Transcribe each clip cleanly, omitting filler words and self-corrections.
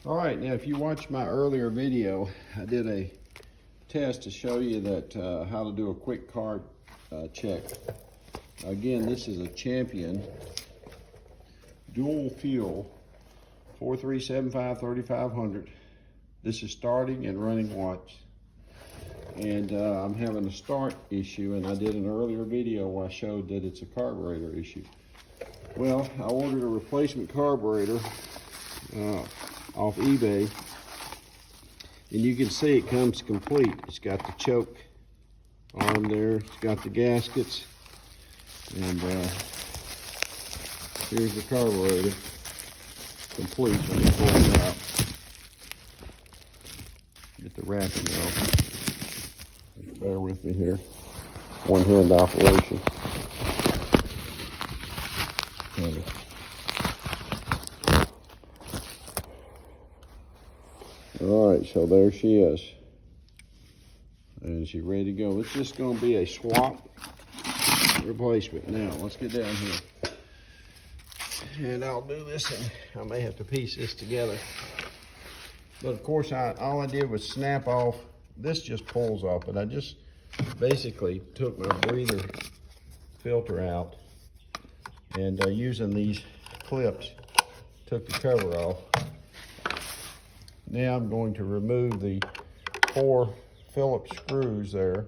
All right, now if you watched my earlier video, I did a test to show you that how to do a quick carb check. Again, this is a Champion dual fuel 4375 3500. This is starting and running watts. And I'm having a start issue, and I did an earlier video where I showed that it's a carburetor issue. Well, I ordered a replacement carburetor off eBay, and you can see it comes complete. It's got the choke arm there, it's got the gaskets, and here's the carburetor complete. Let me pull it out, get the wrapping off. Bear with me here, one-hand operation. All right, so there she is, and she's ready to go. It's just going to be a swap replacement. Now let's get down here, and I'll do this, and I may have to piece this together, but of course all I did was snap off. This just pulls off, but I just basically took my breather filter out, and using these clips took the cover off. Now I'm going to remove the 4 Phillips screws there,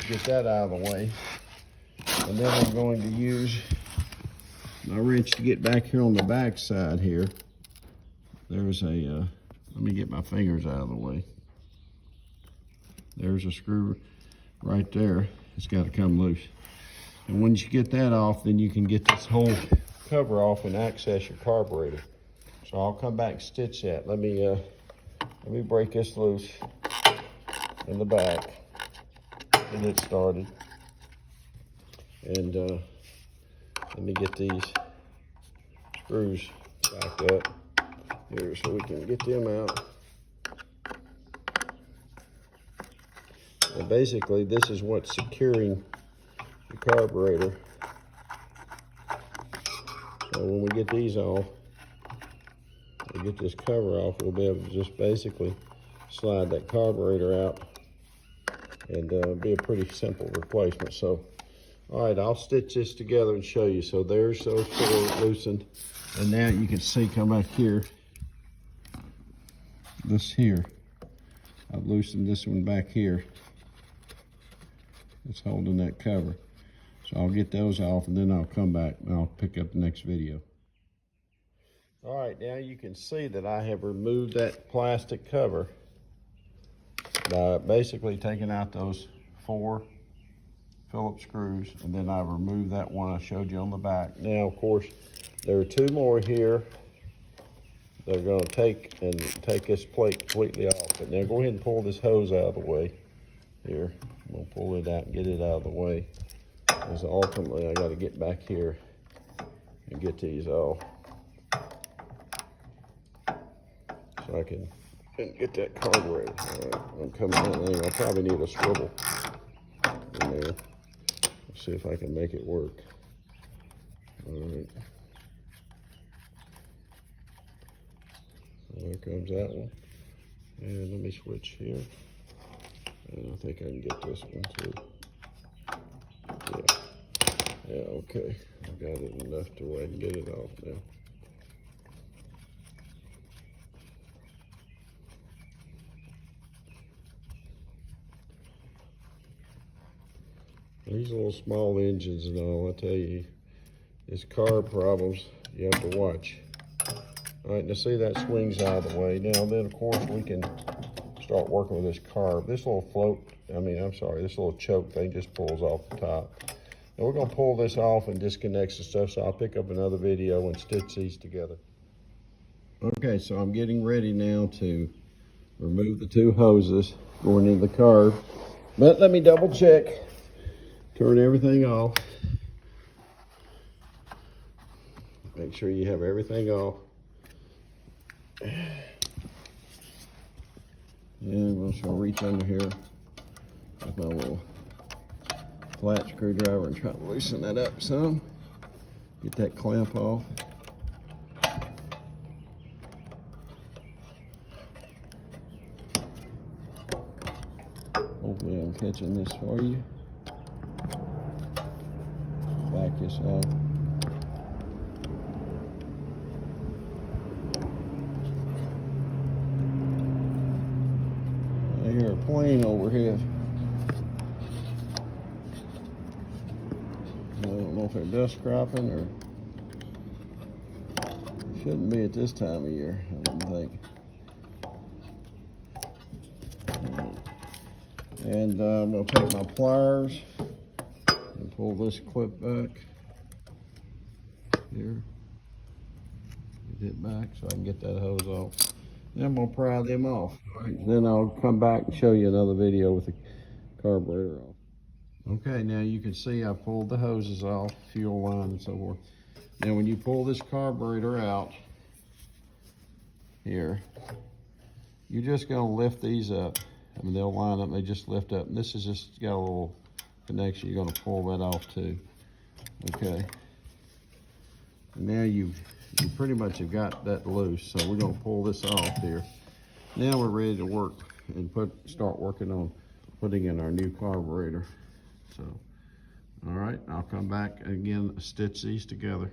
get that out of the way, and then I'm going to use my wrench to get back here on the back side here. There's a, let me get my fingers out of the way. There's a screw right there. It's got to come loose. And once you get that off, then you can get this whole cover off and access your carburetor. So I'll come back and stitch that. Let me break this loose in the back, get it started. And let me get these screws back up here so we can get them out. And basically, this is what's securing the carburetor. So when we get these off, we get this cover off, we'll be able to just basically slide that carburetor out, and be a pretty simple replacement. So, all right, I'll stitch this together and show you. So there's those 4 loosened, and now you can see, come back here, this here, I've loosened this one back here. It's holding that cover. So I'll get those off, and then I'll come back and I'll pick up the next video. All right, now you can see that I have removed that plastic cover by basically taking out those 4 Phillips screws, and then I removed that one I showed you on the back. Now, of course, there are 2 more here. They're going to take this plate completely off. But now go ahead and pull this hose out of the way here. I'm going to pull it out and get it out of the way, because ultimately I got to get back here and get these off, so I can get that carburetor. All right, I'm coming in. Anyway, I probably need a swivel in there. Let's see if I can make it work. All right. Well, there comes that one. And let me switch here. And I think I can get this one too. Yeah, okay. I got it enough to where I can get it off now. These little small engines and all, I tell you, it's carb problems you have to watch. All right, now see that swings out of the way. Now then, of course, we can start working with this carb. This little this little choke thing just pulls off the top. Now we're gonna pull this off and disconnect some stuff, so I'll pick up another video and stitch these together. Okay, so I'm getting ready now to remove the 2 hoses going into the carb. But let me double check, turn everything off. Make sure you have everything off. And we'll just reach under here with my little flat screwdriver and try to loosen that up some. Get that clamp off. Hopefully I'm catching this for you. Back this off. I hear a plane overhead. I don't know if they're dust cropping or shouldn't be at this time of year, I don't think. And I'm going to take my pliers and pull this clip back here. Get it back so I can get that hose off. Then I'm going to pry them off. Then I'll come back and show you another video with the carburetor off. Okay, now you can see I pulled the hoses off, fuel line and so forth. Now when you pull this carburetor out here, you're just going to lift these up. I mean, they'll line up, they just lift up. And this is just got a little connection. You're going to pull that off too. Okay. And now you pretty much have got that loose. So we're going to pull this off here. Now we're ready to work and start working on putting in our new carburetor. So, all right, I'll come back again, stitch these together.